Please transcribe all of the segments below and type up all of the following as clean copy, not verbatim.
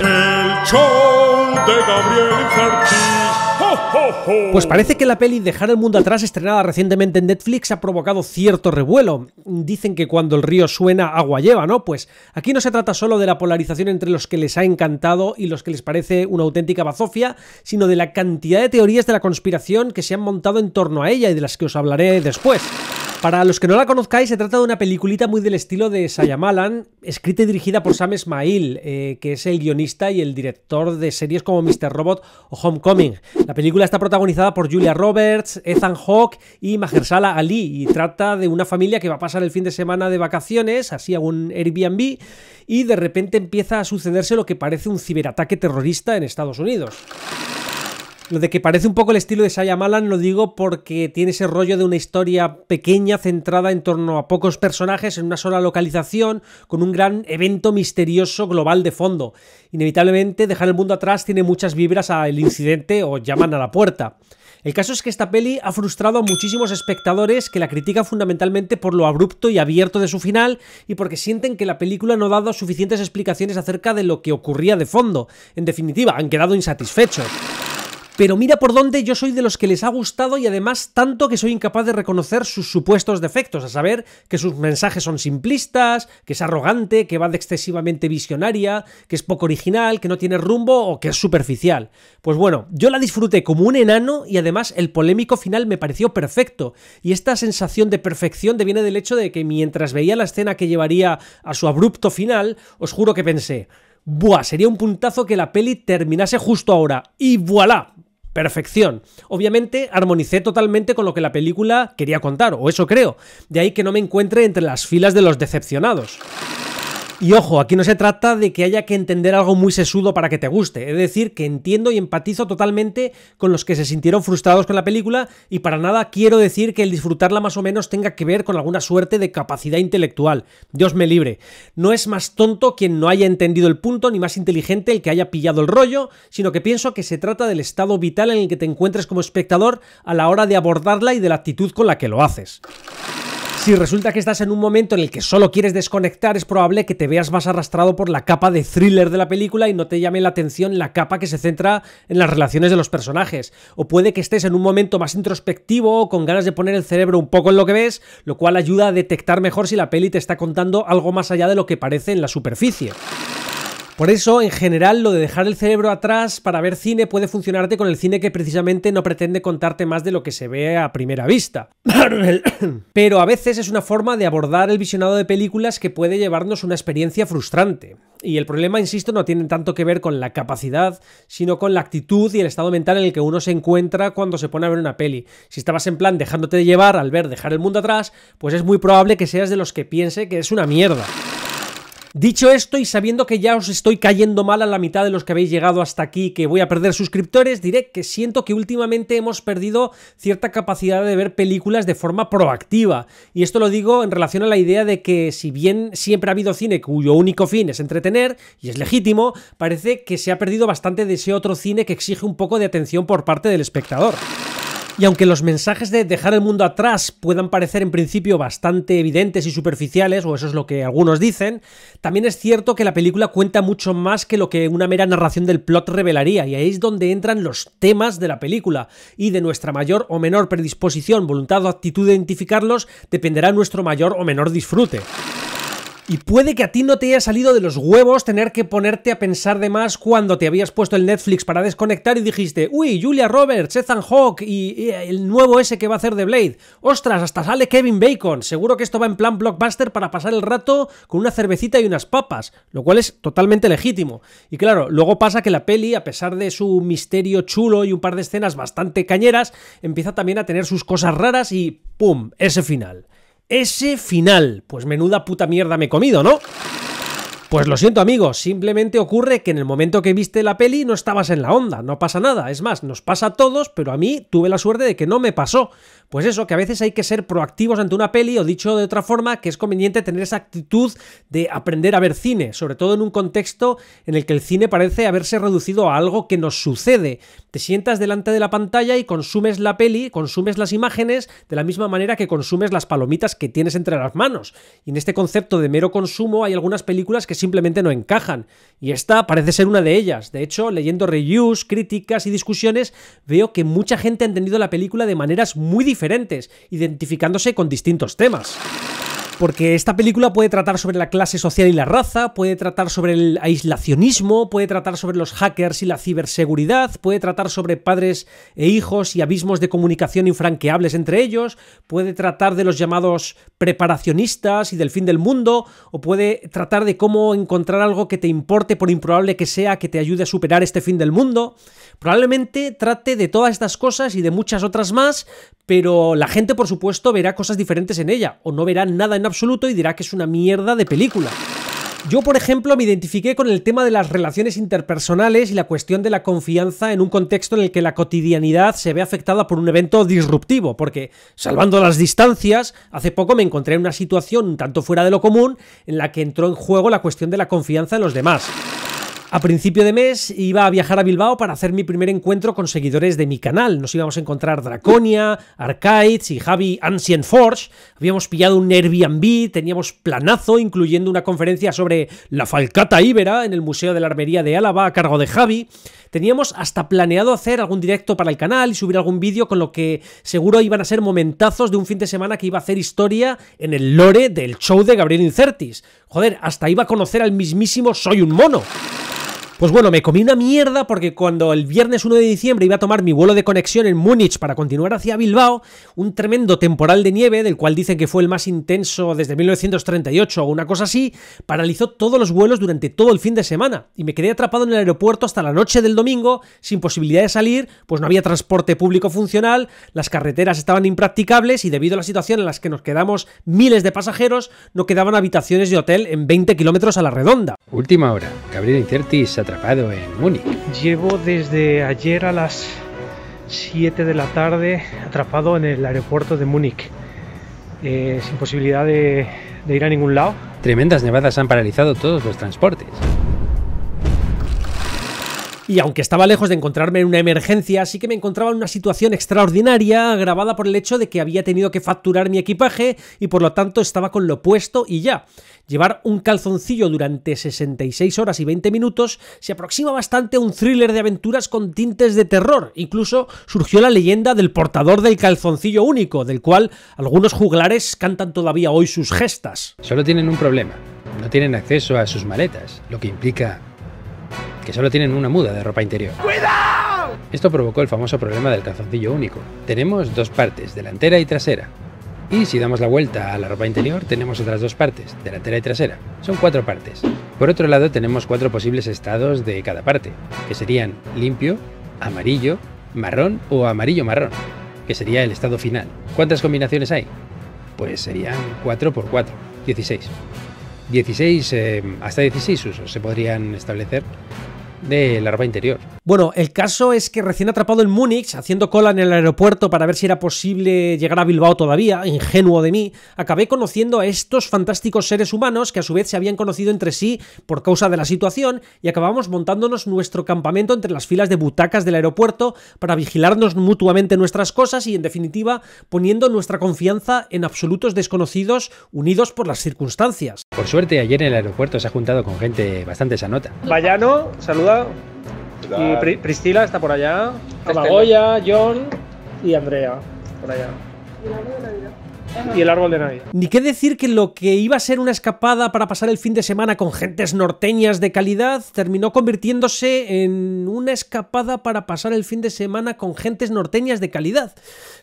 El show de Gabriel Incerti. ¡Ho, ho, ho! Pues parece que la peli Dejar el mundo atrás, estrenada recientemente en Netflix, ha provocado cierto revuelo. Dicen que cuando el río suena, agua lleva, ¿no? Pues aquí no se trata solo de la polarización entre los que les ha encantado y los que les parece una auténtica bazofia, sino de la cantidad de teorías de la conspiración que se han montado en torno a ella y de las que os hablaré después. Para los que no la conozcáis, se trata de una peliculita muy del estilo de Shyamalan, escrita y dirigida por Sam Esmail, que es el guionista y el director de series como Mr. Robot o Homecoming. La película está protagonizada por Julia Roberts, Ethan Hawke y Mahershala Ali, y trata de una familia que va a pasar el fin de semana de vacaciones, así a un Airbnb, y de repente empieza a sucederse lo que parece un ciberataque terrorista en Estados Unidos. Lo de que parece un poco el estilo de Shyamalan lo digo porque tiene ese rollo de una historia pequeña centrada en torno a pocos personajes en una sola localización con un gran evento misterioso global de fondo. Inevitablemente Dejar el mundo atrás tiene muchas vibras al incidente o Llaman a la puerta. El caso es que esta peli ha frustrado a muchísimos espectadores que la critican fundamentalmente por lo abrupto y abierto de su final y porque sienten que la película no ha dado suficientes explicaciones acerca de lo que ocurría de fondo. En definitiva, han quedado insatisfechos. Pero mira por dónde yo soy de los que les ha gustado y además tanto que soy incapaz de reconocer sus supuestos defectos, a saber que sus mensajes son simplistas, que es arrogante, que va de excesivamente visionaria, que es poco original, que no tiene rumbo o que es superficial. Pues bueno, yo la disfruté como un enano y además el polémico final me pareció perfecto. Y esta sensación de perfección deviene del hecho de que mientras veía la escena que llevaría a su abrupto final, os juro que pensé, ¡buah! Sería un puntazo que la peli terminase justo ahora. ¡Y voilà! Perfección. Obviamente armonicé totalmente con lo que la película quería contar, o eso creo. De ahí que no me encuentre entre las filas de los decepcionados. Y ojo, aquí no se trata de que haya que entender algo muy sesudo para que te guste, es decir, que entiendo y empatizo totalmente con los que se sintieron frustrados con la película y para nada quiero decir que el disfrutarla más o menos tenga que ver con alguna suerte de capacidad intelectual. Dios me libre. No es más tonto quien no haya entendido el punto ni más inteligente el que haya pillado el rollo, sino que pienso que se trata del estado vital en el que te encuentres como espectador a la hora de abordarla y de la actitud con la que lo haces. Si resulta que estás en un momento en el que solo quieres desconectar, es probable que te veas más arrastrado por la capa de thriller de la película y no te llame la atención la capa que se centra en las relaciones de los personajes. O puede que estés en un momento más introspectivo o con ganas de poner el cerebro un poco en lo que ves, lo cual ayuda a detectar mejor si la peli te está contando algo más allá de lo que parece en la superficie. Por eso, en general, lo de dejar el cerebro atrás para ver cine puede funcionarte con el cine que precisamente no pretende contarte más de lo que se ve a primera vista. Pero a veces es una forma de abordar el visionado de películas que puede llevarnos una experiencia frustrante. Y el problema, insisto, no tiene tanto que ver con la capacidad, sino con la actitud y el estado mental en el que uno se encuentra cuando se pone a ver una peli. Si estabas en plan dejándote de llevar al ver Dejar el mundo atrás, pues es muy probable que seas de los que piense que es una mierda. Dicho esto y sabiendo que ya os estoy cayendo mal a la mitad de los que habéis llegado hasta aquí, que voy a perder suscriptores, diré que siento que últimamente hemos perdido cierta capacidad de ver películas de forma proactiva. Y esto lo digo en relación a la idea de que si bien siempre ha habido cine cuyo único fin es entretener, y es legítimo, parece que se ha perdido bastante de ese otro cine que exige un poco de atención por parte del espectador. Y aunque los mensajes de dejar el mundo atrás puedan parecer en principio bastante evidentes y superficiales, o eso es lo que algunos dicen, también es cierto que la película cuenta mucho más que lo que una mera narración del plot revelaría, y ahí es donde entran los temas de la película, y de nuestra mayor o menor predisposición, voluntad o actitud de identificarlos dependerá nuestro mayor o menor disfrute. Y puede que a ti no te haya salido de los huevos tener que ponerte a pensar de más cuando te habías puesto el Netflix para desconectar y dijiste, uy, Julia Roberts, Ethan Hawke y el nuevo ese que va a hacer de Blade. Ostras, hasta sale Kevin Bacon. Seguro que esto va en plan blockbuster para pasar el rato con una cervecita y unas papas, lo cual es totalmente legítimo. Y claro, luego pasa que la peli, a pesar de su misterio chulo y un par de escenas bastante cañeras, empieza también a tener sus cosas raras y ¡pum! Ese final. Ese final, pues menuda puta mierda me he comido, ¿no? Pues lo siento, amigos, simplemente ocurre que en el momento que viste la peli no estabas en la onda, no pasa nada, es más, nos pasa a todos, pero a mí tuve la suerte de que no me pasó. Pues eso, que a veces hay que ser proactivos ante una peli, o dicho de otra forma, que es conveniente tener esa actitud de aprender a ver cine, sobre todo en un contexto en el que el cine parece haberse reducido a algo que nos sucede. Te sientas delante de la pantalla y consumes la peli, consumes las imágenes de la misma manera que consumes las palomitas que tienes entre las manos. Y en este concepto de mero consumo hay algunas películas que simplemente no encajan. Y esta parece ser una de ellas. De hecho, leyendo reviews, críticas y discusiones, veo que mucha gente ha entendido la película de maneras muy diferentes, identificándose con distintos temas. Porque esta película puede tratar sobre la clase social y la raza, puede tratar sobre el aislacionismo, puede tratar sobre los hackers y la ciberseguridad, puede tratar sobre padres e hijos y abismos de comunicación infranqueables entre ellos, puede tratar de los llamados preparacionistas y del fin del mundo, o puede tratar de cómo encontrar algo que te importe, por improbable que sea, que te ayude a superar este fin del mundo. Probablemente trate de todas estas cosas y de muchas otras más, pero la gente, por supuesto, verá cosas diferentes en ella, o no verá nada en absoluto y dirá que es una mierda de película. Yo, por ejemplo, me identifiqué con el tema de las relaciones interpersonales y la cuestión de la confianza en un contexto en el que la cotidianidad se ve afectada por un evento disruptivo, porque, salvando las distancias, hace poco me encontré en una situación un tanto fuera de lo común en la que entró en juego la cuestión de la confianza en los demás. A principio de mes iba a viajar a Bilbao para hacer mi primer encuentro con seguidores de mi canal. Nos íbamos a encontrar Draconia, Arcades y Javi Ancient Forge. Habíamos pillado un Airbnb, teníamos planazo, incluyendo una conferencia sobre la falcata íbera en el Museo de la Armería de Álava a cargo de Javi. Teníamos hasta planeado hacer algún directo para el canal y subir algún vídeo, con lo que seguro iban a ser momentazos de un fin de semana que iba a hacer historia en el lore del show de Gabriel Incertis. Joder, hasta iba a conocer al mismísimo Soy un Mono. Pues bueno, me comí una mierda porque cuando el viernes 1 de diciembre iba a tomar mi vuelo de conexión en Múnich para continuar hacia Bilbao, un tremendo temporal de nieve, del cual dicen que fue el más intenso desde 1938 o una cosa así, paralizó todos los vuelos durante todo el fin de semana y me quedé atrapado en el aeropuerto hasta la noche del domingo sin posibilidad de salir, pues no había transporte público funcional, las carreteras estaban impracticables y debido a la situación en la que nos quedamos miles de pasajeros, no quedaban habitaciones de hotel en 20 kilómetros a la redonda. Última hora, Gabriel Incertis atrapado en Múnich. Llevo desde ayer a las 7 de la tarde atrapado en el aeropuerto de Múnich, sin posibilidad de ir a ningún lado. Tremendas nevadas han paralizado todos los transportes. Y aunque estaba lejos de encontrarme en una emergencia, sí que me encontraba en una situación extraordinaria, agravada por el hecho de que había tenido que facturar mi equipaje y por lo tanto estaba con lo puesto y ya. Llevar un calzoncillo durante 66 horas y 20 minutos se aproxima bastante a un thriller de aventuras con tintes de terror. Incluso surgió la leyenda del portador del calzoncillo único, del cual algunos juglares cantan todavía hoy sus gestas. Solo tienen un problema: no tienen acceso a sus maletas, lo que implica que solo tienen una muda de ropa interior. ¡Cuidado! Esto provocó el famoso problema del calzoncillo único. Tenemos dos partes, delantera y trasera. Y si damos la vuelta a la ropa interior, tenemos otras dos partes, delantera y trasera. Son 4 partes. Por otro lado, tenemos 4 posibles estados de cada parte, que serían limpio, amarillo, marrón o amarillo-marrón, que sería el estado final. ¿Cuántas combinaciones hay? Pues serían 4 por 4, 16. Hasta 16 usos se podrían establecer de la ropa interior. Bueno, el caso es que recién atrapado en Múnich, haciendo cola en el aeropuerto para ver si era posible llegar a Bilbao todavía, ingenuo de mí, acabé conociendo a estos fantásticos seres humanos que a su vez se habían conocido entre sí por causa de la situación y acabamos montándonos nuestro campamento entre las filas de butacas del aeropuerto para vigilarnos mutuamente nuestras cosas y, en definitiva, poniendo nuestra confianza en absolutos desconocidos unidos por las circunstancias. Por suerte, ayer en el aeropuerto se ha juntado con gente bastante sanota. Vallano, saluda. Y Priscila está por allá. Amagoya, John y Andrea por allá. Y el árbol de Navidad. Ni qué decir que lo que iba a ser una escapada para pasar el fin de semana con gentes norteñas de calidad terminó convirtiéndose en una escapada para pasar el fin de semana con gentes norteñas de calidad,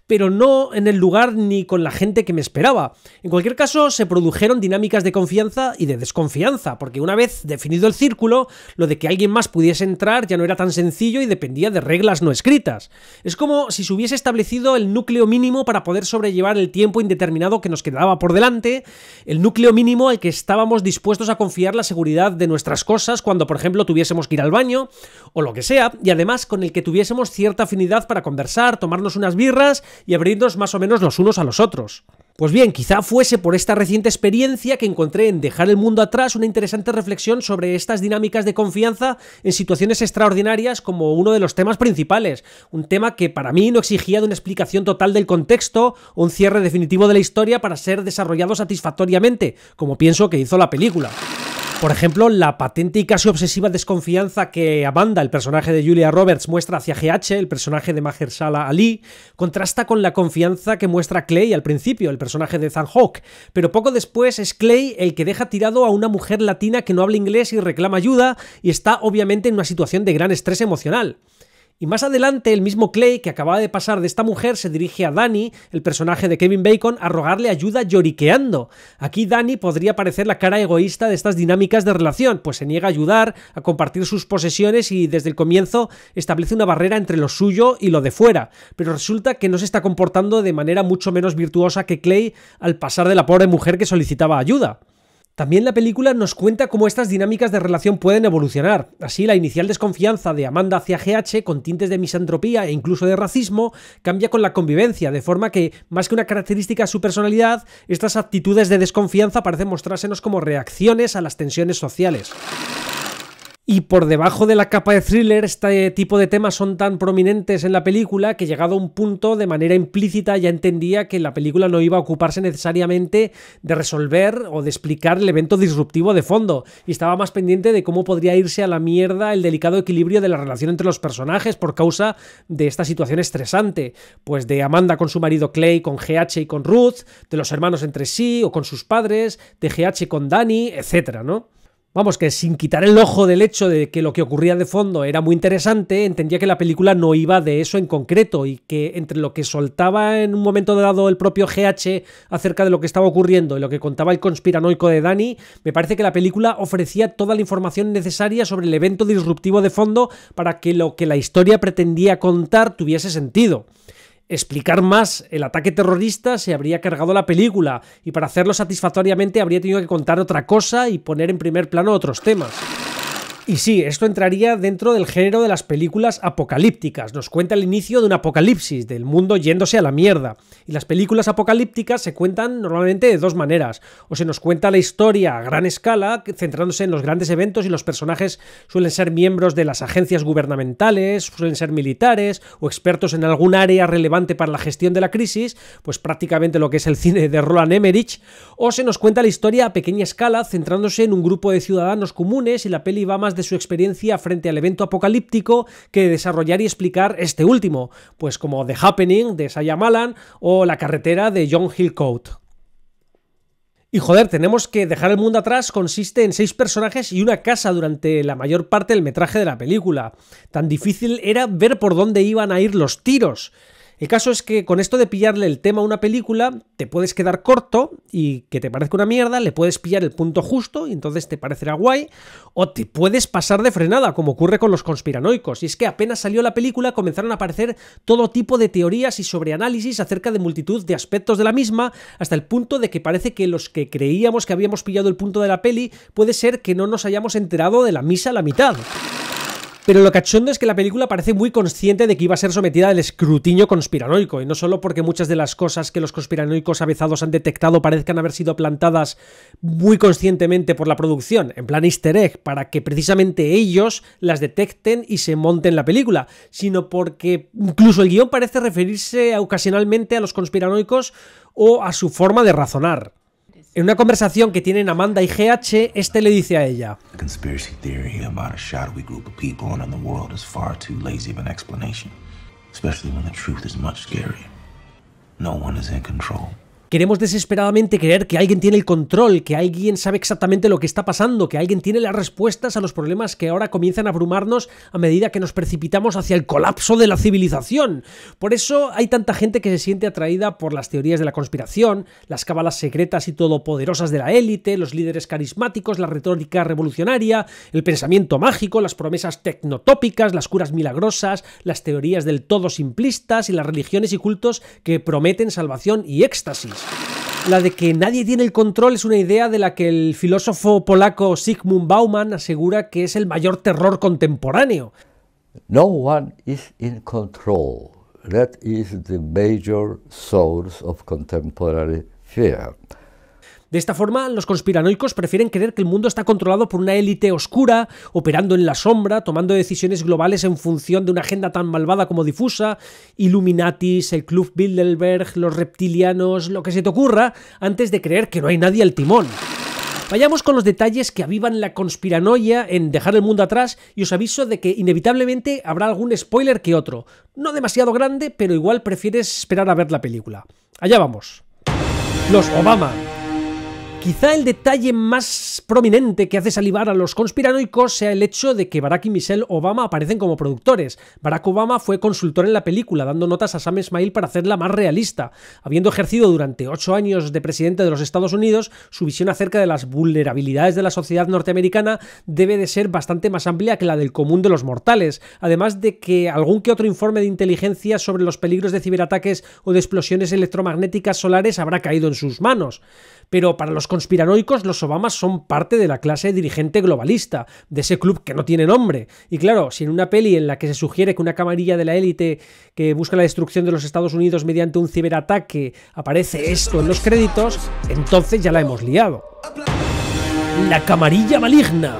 pero no en el lugar ni con la gente que me esperaba. En cualquier caso, se produjeron dinámicas de confianza y de desconfianza, porque una vez definido el círculo, lo de que alguien más pudiese entrar ya no era tan sencillo y dependía de reglas no escritas. Es como si se hubiese establecido el núcleo mínimo para poder sobrellevar el tiempo indeterminado que nos quedaba por delante, el núcleo mínimo al que estábamos dispuestos a confiar la seguridad de nuestras cosas cuando, por ejemplo, tuviésemos que ir al baño o lo que sea, y además con el que tuviésemos cierta afinidad para conversar, tomarnos unas birras y abrirnos más o menos los unos a los otros. Pues bien, quizá fuese por esta reciente experiencia que encontré en Dejar el mundo atrás una interesante reflexión sobre estas dinámicas de confianza en situaciones extraordinarias como uno de los temas principales, un tema que para mí no exigía de una explicación total del contexto o un cierre definitivo de la historia para ser desarrollado satisfactoriamente, como pienso que hizo la película. Por ejemplo, la patente y casi obsesiva desconfianza que Amanda, el personaje de Julia Roberts, muestra hacia GH, el personaje de Mahershala Ali, contrasta con la confianza que muestra Clay al principio, el personaje de Ethan Hawke, pero poco después es Clay el que deja tirado a una mujer latina que no habla inglés y reclama ayuda y está obviamente en una situación de gran estrés emocional. Y más adelante, el mismo Clay, que acababa de pasar de esta mujer, se dirige a Danny, el personaje de Kevin Bacon, a rogarle ayuda lloriqueando. Aquí Danny podría parecer la cara egoísta de estas dinámicas de relación, pues se niega a ayudar, a compartir sus posesiones y desde el comienzo establece una barrera entre lo suyo y lo de fuera, pero resulta que no se está comportando de manera mucho menos virtuosa que Clay al pasar de la pobre mujer que solicitaba ayuda. También la película nos cuenta cómo estas dinámicas de relación pueden evolucionar. Así, la inicial desconfianza de Amanda hacia GH, con tintes de misantropía e incluso de racismo, cambia con la convivencia, de forma que, más que una característica de su personalidad, estas actitudes de desconfianza parecen mostrársenos como reacciones a las tensiones sociales. Y por debajo de la capa de thriller, este tipo de temas son tan prominentes en la película que, llegado a un punto, de manera implícita ya entendía que la película no iba a ocuparse necesariamente de resolver o de explicar el evento disruptivo de fondo, y estaba más pendiente de cómo podría irse a la mierda el delicado equilibrio de la relación entre los personajes por causa de esta situación estresante, pues de Amanda con su marido Clay, con GH y con Ruth, de los hermanos entre sí o con sus padres, de GH con Danny, etcétera, ¿no? Vamos, que sin quitar el ojo del hecho de que lo que ocurría de fondo era muy interesante, entendía que la película no iba de eso en concreto y que entre lo que soltaba en un momento dado el propio GH acerca de lo que estaba ocurriendo y lo que contaba el conspiranoico de Danny, me parece que la película ofrecía toda la información necesaria sobre el evento disruptivo de fondo para que lo que la historia pretendía contar tuviese sentido. Explicar más el ataque terrorista se habría cargado la película y para hacerlo satisfactoriamente habría tenido que contar otra cosa y poner en primer plano otros temas. Y sí, esto entraría dentro del género de las películas apocalípticas. Nos cuenta el inicio de un apocalipsis, del mundo yéndose a la mierda. Y las películas apocalípticas se cuentan normalmente de dos maneras. O se nos cuenta la historia a gran escala, centrándose en los grandes eventos y los personajes suelen ser miembros de las agencias gubernamentales, suelen ser militares o expertos en algún área relevante para la gestión de la crisis, pues prácticamente lo que es el cine de Roland Emmerich. O se nos cuenta la historia a pequeña escala, centrándose en un grupo de ciudadanos comunes y la peli va más de su experiencia frente al evento apocalíptico que desarrollar y explicar este último, pues como The Happening de Shyamalan o La carretera de John Hillcoat. Y joder, tenemos que dejar el mundo atrás consiste en 6 personajes y una casa durante la mayor parte del metraje de la película. Tan difícil era ver por dónde iban a ir los tiros. El caso es que con esto de pillarle el tema a una película, te puedes quedar corto y que te parezca una mierda, le puedes pillar el punto justo y entonces te parecerá guay, o te puedes pasar de frenada, como ocurre con los conspiranoicos. Y es que apenas salió la película comenzaron a aparecer todo tipo de teorías y sobreanálisis acerca de multitud de aspectos de la misma, hasta el punto de que parece que los que creíamos que habíamos pillado el punto de la peli, puede ser que no nos hayamos enterado de la misa a la mitad. Pero lo cachondo es que la película parece muy consciente de que iba a ser sometida al escrutinio conspiranoico, y no solo porque muchas de las cosas que los conspiranoicos avezados han detectado parezcan haber sido plantadas muy conscientemente por la producción, en plan easter egg, para que precisamente ellos las detecten y se monten la película, sino porque incluso el guión parece referirse ocasionalmente a los conspiranoicos o a su forma de razonar. En una conversación que tienen Amanda y GH, este le dice a ella: The conspiracy theory about a shadowy group of people in the world is far too lazy of an explanation, especially when the truth is much scarier. No one is in control. Queremos desesperadamente creer que alguien tiene el control, que alguien sabe exactamente lo que está pasando, que alguien tiene las respuestas a los problemas que ahora comienzan a abrumarnos a medida que nos precipitamos hacia el colapso de la civilización. Por eso hay tanta gente que se siente atraída por las teorías de la conspiración, las cábalas secretas y todopoderosas de la élite, los líderes carismáticos, la retórica revolucionaria, el pensamiento mágico, las promesas tecnotópicas, las curas milagrosas, las teorías del todo simplistas y las religiones y cultos que prometen salvación y éxtasis. La de que nadie tiene el control es una idea de la que el filósofo polaco Zygmunt Bauman asegura que es el mayor terror contemporáneo. No one is in control. That is the major source of contemporary fear. De esta forma, los conspiranoicos prefieren creer que el mundo está controlado por una élite oscura, operando en la sombra, tomando decisiones globales en función de una agenda tan malvada como difusa, Illuminatis, el Club Bilderberg, los reptilianos, lo que se te ocurra, antes de creer que no hay nadie al timón. Vayamos con los detalles que avivan la conspiranoia en Dejar el mundo atrás, y os aviso de que inevitablemente habrá algún spoiler que otro. No demasiado grande, pero igual prefieres esperar a ver la película. Allá vamos. Los Obama. Quizá el detalle más prominente que hace salivar a los conspiranoicos sea el hecho de que Barack y Michelle Obama aparecen como productores. Barack Obama fue consultor en la película, dando notas a Sam Esmail para hacerla más realista. Habiendo ejercido durante 8 años de presidente de los Estados Unidos, su visión acerca de las vulnerabilidades de la sociedad norteamericana debe de ser bastante más amplia que la del común de los mortales, además de que algún que otro informe de inteligencia sobre los peligros de ciberataques o de explosiones electromagnéticas solares habrá caído en sus manos. Pero para los conspiranoicos, los Obamas son parte de la clase dirigente globalista, de ese club que no tiene nombre. Y claro, si en una peli en la que se sugiere que una camarilla de la élite que busca la destrucción de los Estados Unidos mediante un ciberataque aparece esto en los créditos, entonces ya la hemos liado. La camarilla maligna.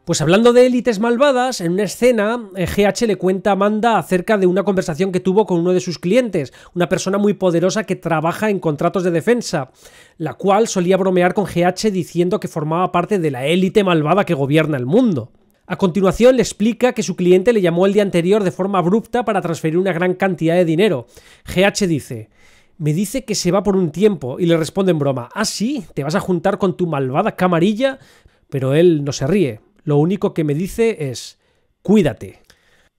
Pues hablando de élites malvadas, en una escena, GH le cuenta a Amanda acerca de una conversación que tuvo con uno de sus clientes, una persona muy poderosa que trabaja en contratos de defensa, la cual solía bromear con GH diciendo que formaba parte de la élite malvada que gobierna el mundo. A continuación le explica que su cliente le llamó el día anterior de forma abrupta para transferir una gran cantidad de dinero. GH dice: me dice que se va por un tiempo, y le responde en broma: ¿ah, sí? ¿Te vas a juntar con tu malvada camarilla? Pero él no se ríe. Lo único que me dice es: cuídate.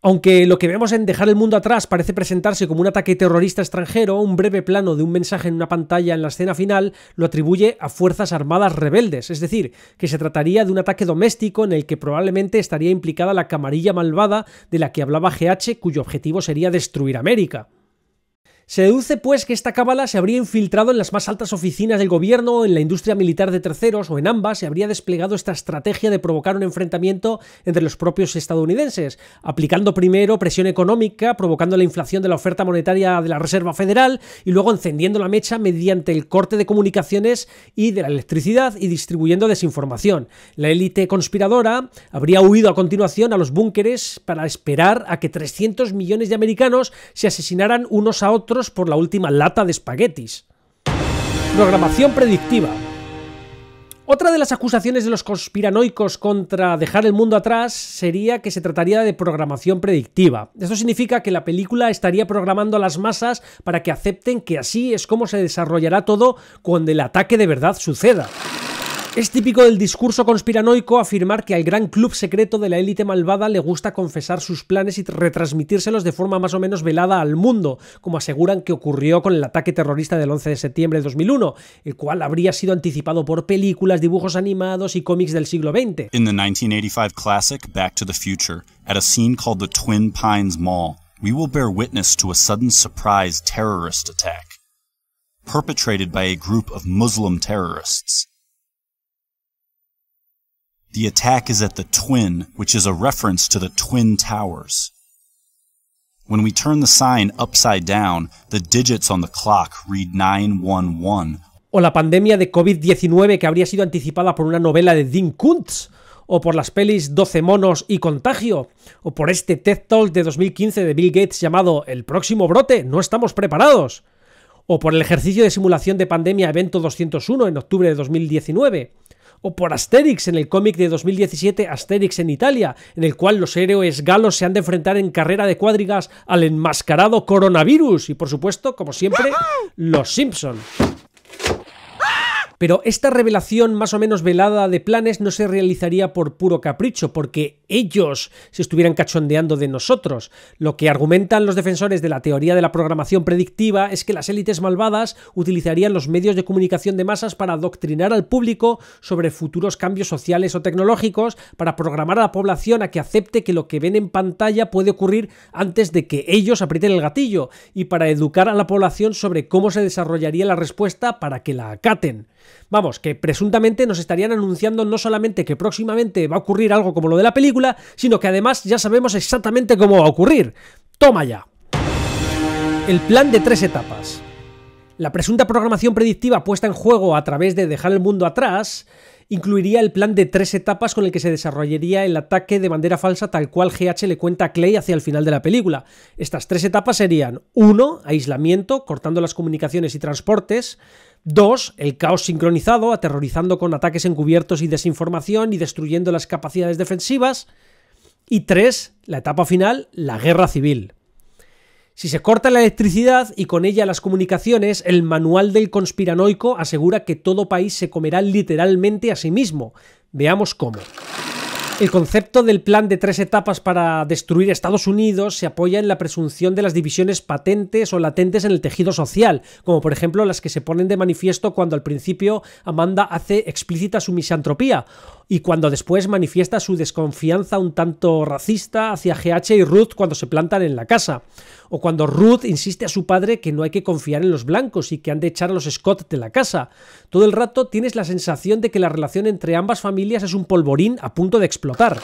Aunque lo que vemos en Dejar el mundo atrás parece presentarse como un ataque terrorista extranjero, un breve plano de un mensaje en una pantalla en la escena final lo atribuye a fuerzas armadas rebeldes, es decir, que se trataría de un ataque doméstico en el que probablemente estaría implicada la camarilla malvada de la que hablaba GH, cuyo objetivo sería destruir América. Se deduce, pues, que esta cábala se habría infiltrado en las más altas oficinas del gobierno, en la industria militar de terceros, o en ambas se habría desplegado esta estrategia de provocar un enfrentamiento entre los propios estadounidenses, aplicando primero presión económica, provocando la inflación de la oferta monetaria de la Reserva Federal, y luego encendiendo la mecha mediante el corte de comunicaciones y de la electricidad y distribuyendo desinformación. La élite conspiradora habría huido a continuación a los búnkeres para esperar a que 300 millones de americanos se asesinaran unos a otros por la última lata de espaguetis. Programación predictiva. Otra de las acusaciones de los conspiranoicos contra Dejar el mundo atrás sería que se trataría de programación predictiva. Esto significa que la película estaría programando a las masas para que acepten que así es como se desarrollará todo cuando el ataque de verdad suceda. Es típico del discurso conspiranoico afirmar que al gran club secreto de la élite malvada le gusta confesar sus planes y retransmitírselos de forma más o menos velada al mundo, como aseguran que ocurrió con el ataque terrorista del 11 de septiembre de 2001, el cual habría sido anticipado por películas, dibujos animados y cómics del siglo XX. In the 1985 classic Back to the Future, at a scene called the Twin Pines Mall, we will bear witness to a sudden surprise terrorist attack, perpetrated by a group of Muslim terrorists. The attack is at the Twin, which is a reference to the Twin Towers. When we turn the sign upside down, the digits on the clock read 911. O la pandemia de COVID-19 que habría sido anticipada por una novela de Dean Koontz, o por las pelis 12 monos y Contagio, o por este TED Talk de 2015 de Bill Gates llamado El próximo brote, no estamos preparados, o por el ejercicio de simulación de pandemia Evento 201 en octubre de 2019, o por Asterix en el cómic de 2017 Asterix en Italia, en el cual los héroes galos se han de enfrentar en carrera de cuadrigas al enmascarado coronavirus, y por supuesto, como siempre, los Simpson. Pero esta revelación más o menos velada de planes no se realizaría por puro capricho, porque ellos se estuvieran cachondeando de nosotros. Lo que argumentan los defensores de la teoría de la programación predictiva es que las élites malvadas utilizarían los medios de comunicación de masas para adoctrinar al público sobre futuros cambios sociales o tecnológicos, para programar a la población a que acepte que lo que ven en pantalla puede ocurrir antes de que ellos aprieten el gatillo, y para educar a la población sobre cómo se desarrollaría la respuesta para que la acaten. Vamos, que presuntamente nos estarían anunciando no solamente que próximamente va a ocurrir algo como lo de la película, sino que además ya sabemos exactamente cómo va a ocurrir. ¡Toma ya! El plan de 3 etapas. La presunta programación predictiva puesta en juego a través de Dejar el mundo atrás incluiría el plan de 3 etapas con el que se desarrollaría el ataque de bandera falsa tal cual GH le cuenta a Clay hacia el final de la película. Estas 3 etapas serían: 1. Aislamiento, cortando las comunicaciones y transportes. 2. El caos sincronizado, aterrorizando con ataques encubiertos y desinformación y destruyendo las capacidades defensivas. Y 3. La etapa final, la guerra civil. Si se corta la electricidad y con ella las comunicaciones, el manual del conspiranoico asegura que todo país se comerá literalmente a sí mismo. Veamos cómo. El concepto del plan de 3 etapas para destruir Estados Unidos se apoya en la presunción de las divisiones patentes o latentes en el tejido social, como por ejemplo las que se ponen de manifiesto cuando al principio Amanda hace explícita su misantropía y cuando después manifiesta su desconfianza un tanto racista hacia GH y Ruth cuando se plantan en la casa, o cuando Ruth insiste a su padre que no hay que confiar en los blancos y que han de echar a los Scott de la casa. Todo el rato tienes la sensación de que la relación entre ambas familias es un polvorín a punto de explotar.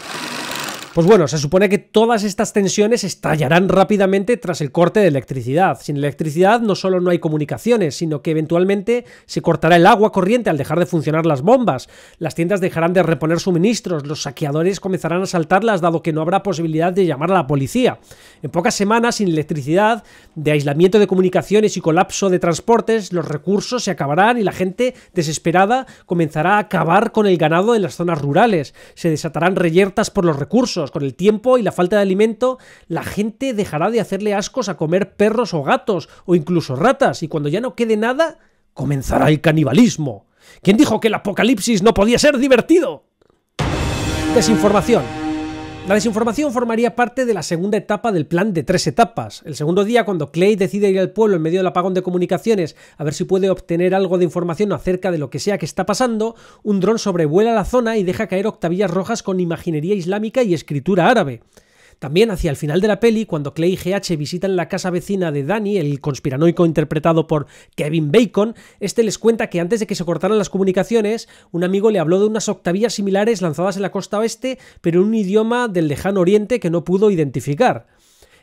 Pues bueno, se supone que todas estas tensiones estallarán rápidamente tras el corte de electricidad. Sin electricidad no solo no hay comunicaciones, sino que eventualmente se cortará el agua corriente al dejar de funcionar las bombas, las tiendas dejarán de reponer suministros, los saqueadores comenzarán a asaltarlas dado que no habrá posibilidad de llamar a la policía. En pocas semanas, sin electricidad, de aislamiento de comunicaciones y colapso de transportes, los recursos se acabarán y la gente desesperada comenzará a acabar con el ganado en las zonas rurales. Se desatarán reyertas por los recursos. Con el tiempo y la falta de alimento, la gente dejará de hacerle ascos a comer perros o gatos, o incluso ratas, y cuando ya no quede nada, comenzará el canibalismo. ¿Quién dijo que el apocalipsis no podía ser divertido? Desinformación. La desinformación formaría parte de la segunda etapa del plan de 3 etapas. El segundo día, cuando Clay decide ir al pueblo en medio del apagón de comunicaciones a ver si puede obtener algo de información acerca de lo que sea que está pasando, un dron sobrevuela la zona y deja caer octavillas rojas con imaginería islámica y escritura árabe. También hacia el final de la peli, cuando Clay y GH visitan la casa vecina de Danny, el conspiranoico interpretado por Kevin Bacon, este les cuenta que antes de que se cortaran las comunicaciones, un amigo le habló de unas octavillas similares lanzadas en la costa oeste, pero en un idioma del lejano oriente que no pudo identificar.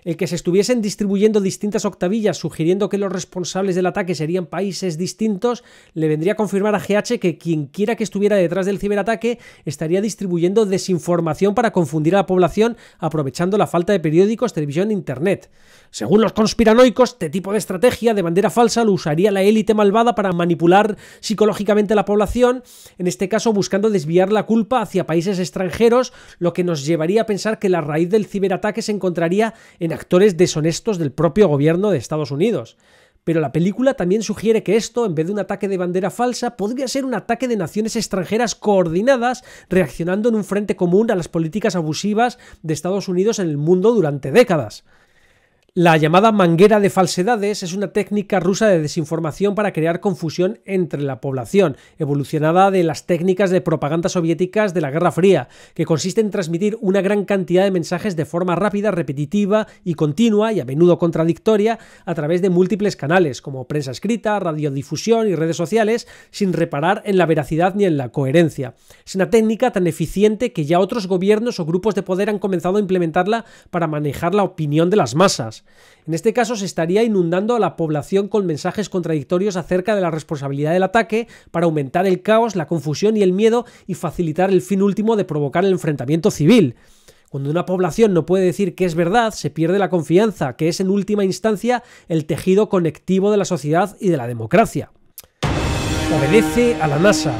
El que se estuviesen distribuyendo distintas octavillas sugiriendo que los responsables del ataque serían países distintos le vendría a confirmar a GH que quienquiera que estuviera detrás del ciberataque estaría distribuyendo desinformación para confundir a la población aprovechando la falta de periódicos, televisión e internet. Según los conspiranoicos, este tipo de estrategia de bandera falsa lo usaría la élite malvada para manipular psicológicamente a la población, en este caso buscando desviar la culpa hacia países extranjeros, lo que nos llevaría a pensar que la raíz del ciberataque se encontraría en actores deshonestos del propio gobierno de Estados Unidos. Pero la película también sugiere que esto, en vez de un ataque de bandera falsa, podría ser un ataque de naciones extranjeras coordinadas, reaccionando en un frente común a las políticas abusivas de Estados Unidos en el mundo durante décadas. La llamada manguera de falsedades es una técnica rusa de desinformación para crear confusión entre la población, evolucionada de las técnicas de propaganda soviéticas de la Guerra Fría, que consiste en transmitir una gran cantidad de mensajes de forma rápida, repetitiva y continua, y a menudo contradictoria, a través de múltiples canales, como prensa escrita, radiodifusión y redes sociales, sin reparar en la veracidad ni en la coherencia. Es una técnica tan eficiente que ya otros gobiernos o grupos de poder han comenzado a implementarla para manejar la opinión de las masas. En este caso se estaría inundando a la población con mensajes contradictorios acerca de la responsabilidad del ataque para aumentar el caos, la confusión y el miedo y facilitar el fin último de provocar el enfrentamiento civil. Cuando una población no puede decir que es verdad, se pierde la confianza, que es en última instancia el tejido conectivo de la sociedad y de la democracia. Obedece a la NASA.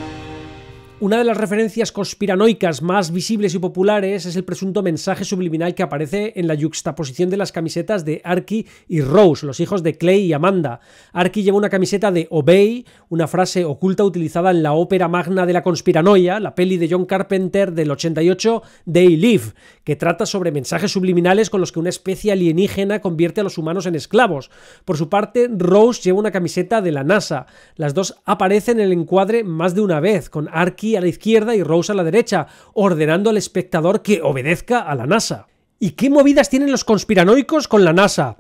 Una de las referencias conspiranoicas más visibles y populares es el presunto mensaje subliminal que aparece en la yuxtaposición de las camisetas de Arky y Rose, los hijos de Clay y Amanda. Arky lleva una camiseta de Obey, una frase oculta utilizada en la ópera magna de la conspiranoia, la peli de John Carpenter del 88, They Live, que trata sobre mensajes subliminales con los que una especie alienígena convierte a los humanos en esclavos. Por su parte, Rose lleva una camiseta de la NASA. Las dos aparecen en el encuadre más de una vez, con Arky a la izquierda y Rose a la derecha, ordenando al espectador que obedezca a la NASA. ¿Y qué movidas tienen los conspiranoicos con la NASA?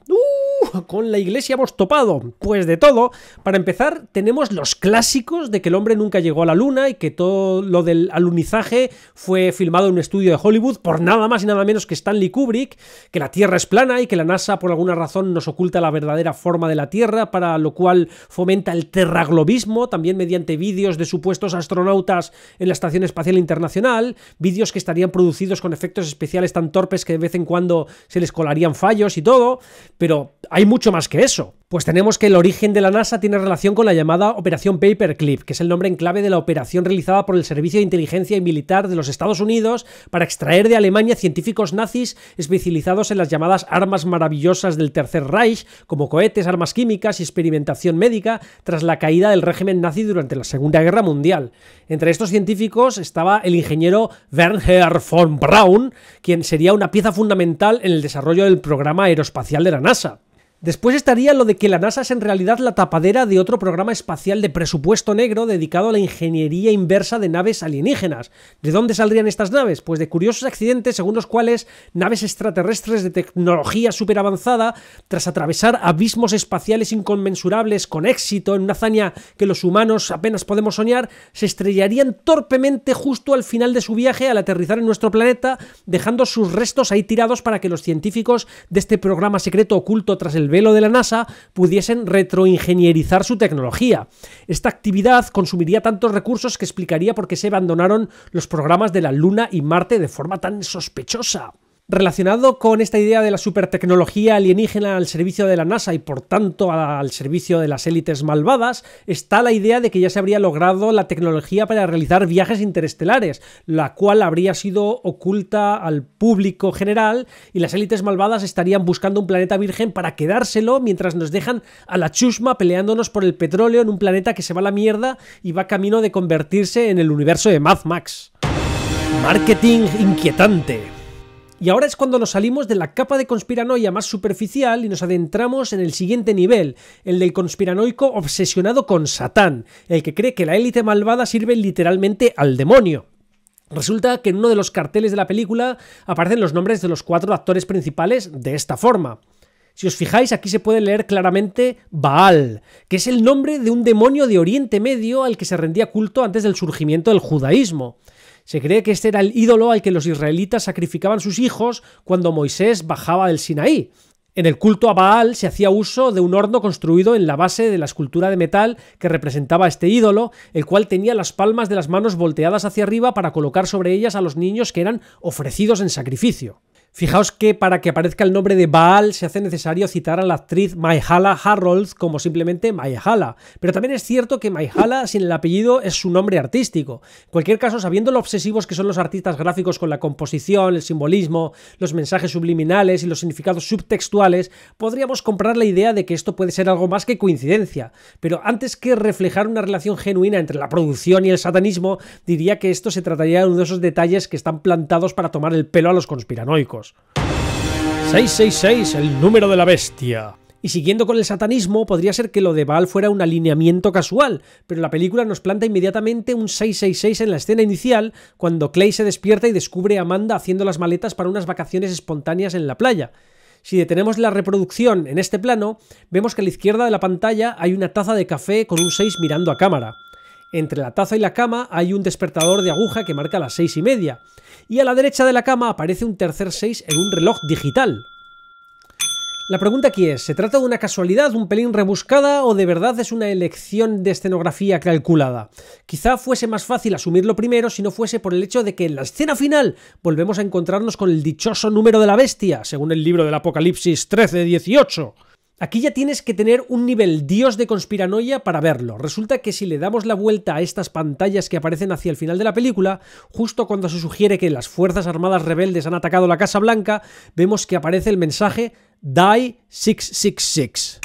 Con la iglesia hemos topado. Pues de todo. Para empezar, tenemos los clásicos de que el hombre nunca llegó a la luna y que todo lo del alunizaje fue filmado en un estudio de Hollywood por nada más y nada menos que Stanley Kubrick, que la Tierra es plana y que la NASA por alguna razón nos oculta la verdadera forma de la Tierra, para lo cual fomenta el terraglobismo, también mediante vídeos de supuestos astronautas en la Estación Espacial Internacional, vídeos que estarían producidos con efectos especiales tan torpes que de vez en cuando se les colarían fallos y todo, pero hay mucho más que eso. Pues tenemos que el origen de la NASA tiene relación con la llamada Operación Paperclip, que es el nombre en clave de la operación realizada por el Servicio de Inteligencia y Militar de los Estados Unidos para extraer de Alemania científicos nazis especializados en las llamadas armas maravillosas del Tercer Reich, como cohetes, armas químicas y experimentación médica, tras la caída del régimen nazi durante la Segunda Guerra Mundial. Entre estos científicos estaba el ingeniero Wernher von Braun, quien sería una pieza fundamental en el desarrollo del programa aeroespacial de la NASA. Después estaría lo de que la NASA es en realidad la tapadera de otro programa espacial de presupuesto negro dedicado a la ingeniería inversa de naves alienígenas. ¿De dónde saldrían estas naves? Pues de curiosos accidentes según los cuales naves extraterrestres de tecnología súper avanzada, tras atravesar abismos espaciales inconmensurables con éxito en una hazaña que los humanos apenas podemos soñar, se estrellarían torpemente justo al final de su viaje al aterrizar en nuestro planeta, dejando sus restos ahí tirados para que los científicos de este programa secreto oculto tras el velo de la NASA pudiesen retroingenierizar su tecnología. Esta actividad consumiría tantos recursos que explicaría por qué se abandonaron los programas de la Luna y Marte de forma tan sospechosa. Relacionado con esta idea de la supertecnología alienígena al servicio de la NASA y por tanto al servicio de las élites malvadas, está la idea de que ya se habría logrado la tecnología para realizar viajes interestelares, la cual habría sido oculta al público general y las élites malvadas estarían buscando un planeta virgen para quedárselo mientras nos dejan a la chusma peleándonos por el petróleo en un planeta que se va a la mierda y va camino de convertirse en el universo de Mad Max. Marketing inquietante. Y ahora es cuando nos salimos de la capa de conspiranoia más superficial y nos adentramos en el siguiente nivel, el del conspiranoico obsesionado con Satán, el que cree que la élite malvada sirve literalmente al demonio. Resulta que en uno de los carteles de la película aparecen los nombres de los 4 actores principales de esta forma. Si os fijáis, aquí se puede leer claramente Baal, que es el nombre de un demonio de Oriente Medio al que se rendía culto antes del surgimiento del judaísmo. Se cree que este era el ídolo al que los israelitas sacrificaban sus hijos cuando Moisés bajaba del Sinaí. En el culto a Baal se hacía uso de un horno construido en la base de la escultura de metal que representaba a este ídolo, el cual tenía las palmas de las manos volteadas hacia arriba para colocar sobre ellas a los niños que eran ofrecidos en sacrificio. Fijaos que para que aparezca el nombre de Baal se hace necesario citar a la actriz Myha'la Harold como simplemente Myha'la, pero también es cierto que Myha'la sin el apellido es su nombre artístico. En cualquier caso, sabiendo lo obsesivos que son los artistas gráficos con la composición, el simbolismo, los mensajes subliminales y los significados subtextuales, podríamos comprar la idea de que esto puede ser algo más que coincidencia, pero antes que reflejar una relación genuina entre la producción y el satanismo, diría que esto se trataría de uno de esos detalles que están plantados para tomar el pelo a los conspiranoicos. 666, el número de la bestia. Y siguiendo con el satanismo, podría ser que lo de Baal fuera un alineamiento casual, pero la película nos planta inmediatamente un 666 en la escena inicial, cuando Clay se despierta y descubre a Amanda haciendo las maletas para unas vacaciones espontáneas en la playa. Si detenemos la reproducción en este plano, vemos que a la izquierda de la pantalla hay una taza de café con un 6 mirando a cámara. Entre la taza y la cama hay un despertador de aguja que marca las 6:30. Y a la derecha de la cama aparece un tercer 6 en un reloj digital. La pregunta aquí es, ¿se trata de una casualidad, un pelín rebuscada o de verdad es una elección de escenografía calculada? Quizá fuese más fácil asumirlo primero si no fuese por el hecho de que en la escena final volvemos a encontrarnos con el dichoso número de la bestia, según el libro del Apocalipsis 13:18. Aquí ya tienes que tener un nivel dios de conspiranoia para verlo. Resulta que si le damos la vuelta a estas pantallas que aparecen hacia el final de la película, justo cuando se sugiere que las Fuerzas Armadas rebeldes han atacado la Casa Blanca, vemos que aparece el mensaje Die 666.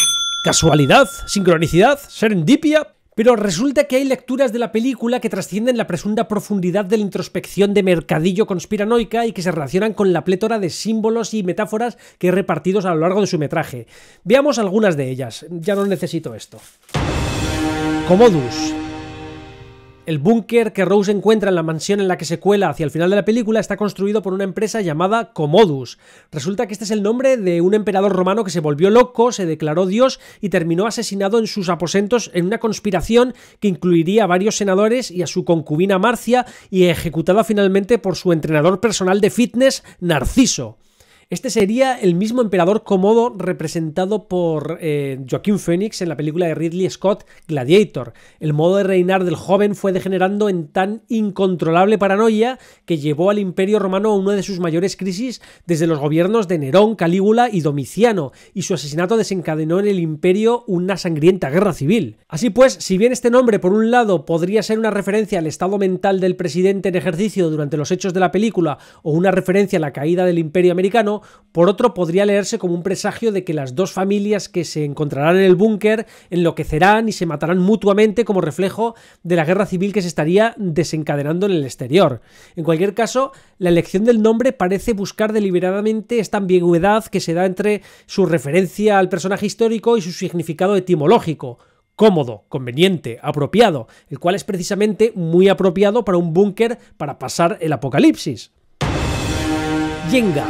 ¿Casualidad? ¿Sincronicidad? ¿Serendipia? Pero resulta que hay lecturas de la película que trascienden la presunta profundidad de la introspección de mercadillo conspiranoica y que se relacionan con la plétora de símbolos y metáforas que he repartidos a lo largo de su metraje. Veamos algunas de ellas, ya no necesito esto. Commodus. El búnker que Rose encuentra en la mansión en la que se cuela hacia el final de la película está construido por una empresa llamada Commodus. Resulta que este es el nombre de un emperador romano que se volvió loco, se declaró dios y terminó asesinado en sus aposentos en una conspiración que incluiría a varios senadores y a su concubina Marcia y ejecutada finalmente por su entrenador personal de fitness, Narciso. Este sería el mismo emperador Komodo representado por Joaquin Phoenix en la película de Ridley Scott Gladiator. El modo de reinar del joven fue degenerando en tan incontrolable paranoia que llevó al Imperio Romano a una de sus mayores crisis desde los gobiernos de Nerón, Calígula y Domiciano, y su asesinato desencadenó en el Imperio una sangrienta guerra civil. Así pues, si bien este nombre por un lado podría ser una referencia al estado mental del presidente en ejercicio durante los hechos de la película o una referencia a la caída del Imperio americano, por otro podría leerse como un presagio de que las dos familias que se encontrarán en el búnker enloquecerán y se matarán mutuamente como reflejo de la guerra civil que se estaría desencadenando en el exterior. En cualquier caso, la elección del nombre parece buscar deliberadamente esta ambigüedad que se da entre su referencia al personaje histórico y su significado etimológico. Cómodo, conveniente, apropiado, el cual es precisamente muy apropiado para un búnker para pasar el apocalipsis. Jenga.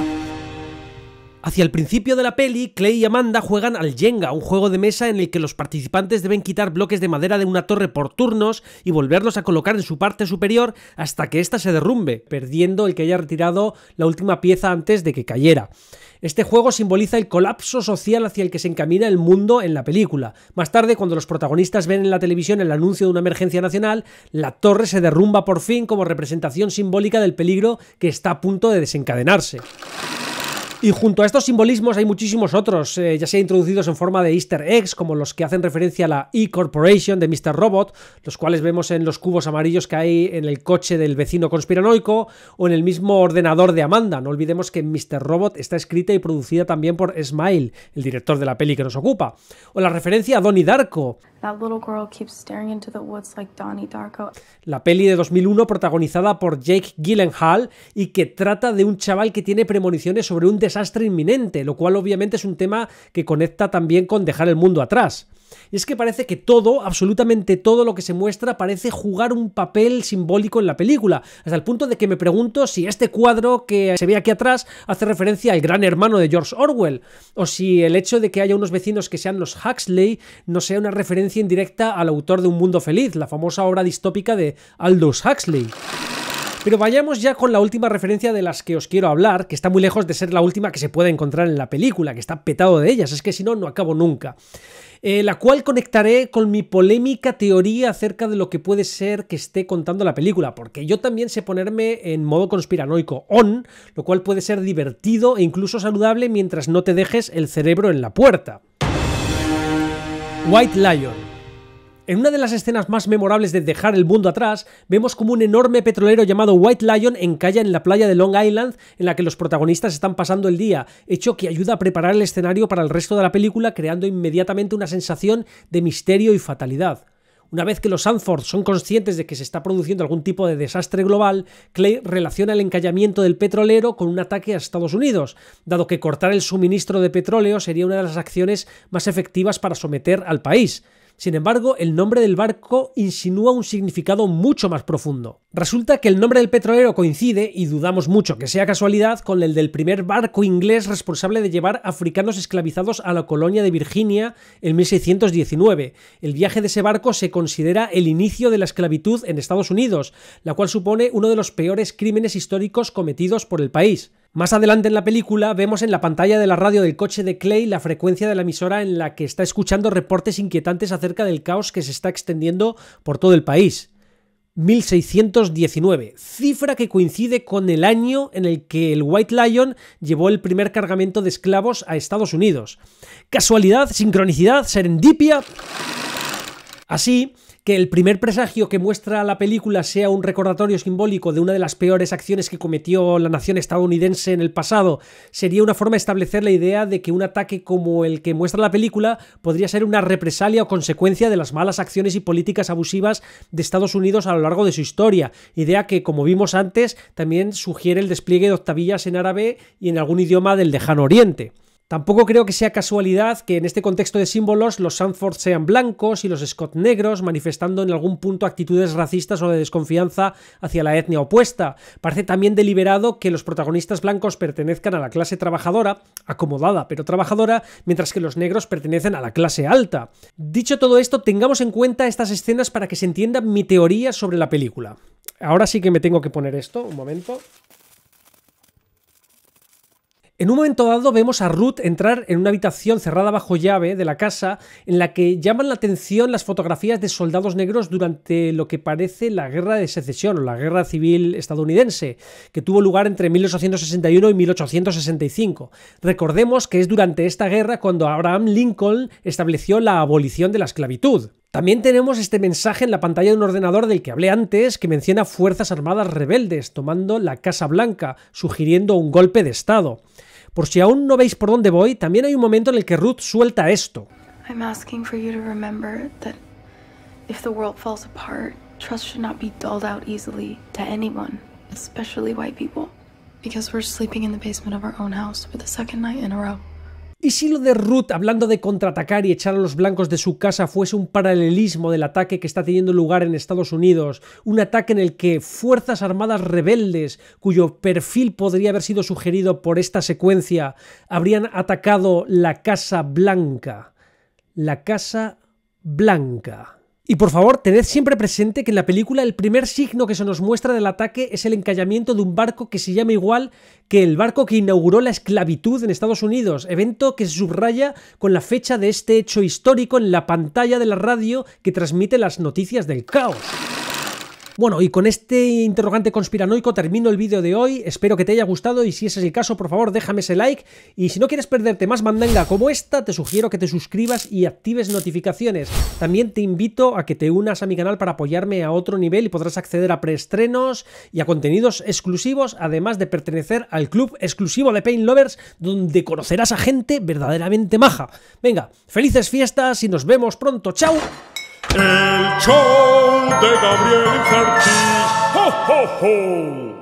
Hacia el principio de la peli, Clay y Amanda juegan al Jenga, un juego de mesa en el que los participantes deben quitar bloques de madera de una torre por turnos y volverlos a colocar en su parte superior hasta que ésta se derrumbe, perdiendo el que haya retirado la última pieza antes de que cayera. Este juego simboliza el colapso social hacia el que se encamina el mundo en la película. Más tarde, cuando los protagonistas ven en la televisión el anuncio de una emergencia nacional, la torre se derrumba por fin como representación simbólica del peligro que está a punto de desencadenarse. Y junto a estos simbolismos hay muchísimos otros, ya sea introducidos en forma de easter eggs, como los que hacen referencia a la E-Corporation de Mr. Robot, los cuales vemos en los cubos amarillos que hay en el coche del vecino conspiranoico, o en el mismo ordenador de Amanda. No olvidemos que Mr. Robot está escrita y producida también por Smile, el director de la peli que nos ocupa. O la referencia a Donnie Darko. La peli de 2001 protagonizada por Jake Gyllenhaal y que trata de un chaval que tiene premoniciones sobre un desastre inminente, lo cual obviamente es un tema que conecta también con dejar el mundo atrás. Y es que parece que todo, absolutamente todo lo que se muestra parece jugar un papel simbólico en la película, hasta el punto de que me pregunto si este cuadro que se ve aquí atrás hace referencia al Gran Hermano de George Orwell, o si el hecho de que haya unos vecinos que sean los Huxley no sea una referencia indirecta al autor de Un Mundo Feliz, la famosa obra distópica de Aldous Huxley. Pero vayamos ya con la última referencia de las que os quiero hablar, que está muy lejos de ser la última que se puede encontrar en la película, que está petado de ellas, es que si no, no acabo nunca. La cual conectaré con mi polémica teoría acerca de lo que puede ser que esté contando la película, porque yo también sé ponerme en modo conspiranoico on, lo cual puede ser divertido e incluso saludable mientras no te dejes el cerebro en la puerta. White Lion. En una de las escenas más memorables de Dejar el mundo atrás, vemos como un enorme petrolero llamado White Lion encalla en la playa de Long Island en la que los protagonistas están pasando el día, hecho que ayuda a preparar el escenario para el resto de la película, creando inmediatamente una sensación de misterio y fatalidad. Una vez que los Sanford son conscientes de que se está produciendo algún tipo de desastre global, Clay relaciona el encallamiento del petrolero con un ataque a Estados Unidos, dado que cortar el suministro de petróleo sería una de las acciones más efectivas para someter al país. Sin embargo, el nombre del barco insinúa un significado mucho más profundo. Resulta que el nombre del petrolero coincide, y dudamos mucho que sea casualidad, con el del primer barco inglés responsable de llevar africanos esclavizados a la colonia de Virginia en 1619. El viaje de ese barco se considera el inicio de la esclavitud en Estados Unidos, la cual supone uno de los peores crímenes históricos cometidos por el país. Más adelante en la película vemos en la pantalla de la radio del coche de Clay la frecuencia de la emisora en la que está escuchando reportes inquietantes acerca del caos que se está extendiendo por todo el país. 1619, cifra que coincide con el año en el que el White Lion llevó el primer cargamento de esclavos a Estados Unidos. ¿Casualidad? ¿Sincronicidad? ¿Serendipia? Así que el primer presagio que muestra la película sea un recordatorio simbólico de una de las peores acciones que cometió la nación estadounidense en el pasado, sería una forma de establecer la idea de que un ataque como el que muestra la película podría ser una represalia o consecuencia de las malas acciones y políticas abusivas de Estados Unidos a lo largo de su historia, idea que, como vimos antes, también sugiere el despliegue de octavillas en árabe y en algún idioma del lejano oriente. Tampoco creo que sea casualidad que en este contexto de símbolos los Sanford sean blancos y los Scott negros, manifestando en algún punto actitudes racistas o de desconfianza hacia la etnia opuesta. Parece también deliberado que los protagonistas blancos pertenezcan a la clase trabajadora, acomodada pero trabajadora, mientras que los negros pertenecen a la clase alta. Dicho todo esto, tengamos en cuenta estas escenas para que se entienda mi teoría sobre la película. Ahora sí que me tengo que poner esto, un momento. En un momento dado vemos a Ruth entrar en una habitación cerrada bajo llave de la casa en la que llaman la atención las fotografías de soldados negros durante lo que parece la Guerra de Secesión o la Guerra Civil estadounidense, que tuvo lugar entre 1861 y 1865. Recordemos que es durante esta guerra cuando Abraham Lincoln estableció la abolición de la esclavitud. También tenemos este mensaje en la pantalla de un ordenador del que hablé antes, que menciona Fuerzas Armadas Rebeldes tomando la Casa Blanca, sugiriendo un golpe de estado. Por si aún no veis por dónde voy, también hay un momento en el que Ruth suelta esto. I'm asking for you to remember that if the world falls apart, trust should not be doled out easily to anyone, especially white people, because we're sleeping in the basement of our own house for the second night in a row. ¿Y si lo de Ruth hablando de contraatacar y echar a los blancos de su casa fuese un paralelismo del ataque que está teniendo lugar en Estados Unidos? Un ataque en el que Fuerzas Armadas Rebeldes, cuyo perfil podría haber sido sugerido por esta secuencia, habrían atacado la Casa Blanca. La Casa Blanca. Y por favor, tened siempre presente que en la película el primer signo que se nos muestra del ataque es el encallamiento de un barco que se llama igual que el barco que inauguró la esclavitud en Estados Unidos, evento que se subraya con la fecha de este hecho histórico en la pantalla de la radio que transmite las noticias del caos. Bueno, y con este interrogante conspiranoico termino el vídeo de hoy. Espero que te haya gustado y si ese es el caso, por favor, déjame ese like. Y si no quieres perderte más mandanga como esta, te sugiero que te suscribas y actives notificaciones. También te invito a que te unas a mi canal para apoyarme a otro nivel y podrás acceder a preestrenos y a contenidos exclusivos, además de pertenecer al club exclusivo de Paint Lovers, donde conocerás a gente verdaderamente maja. Venga, felices fiestas y nos vemos pronto. ¡Chao! El show de Gabriel Inserti. ¡Ho, ho, ho!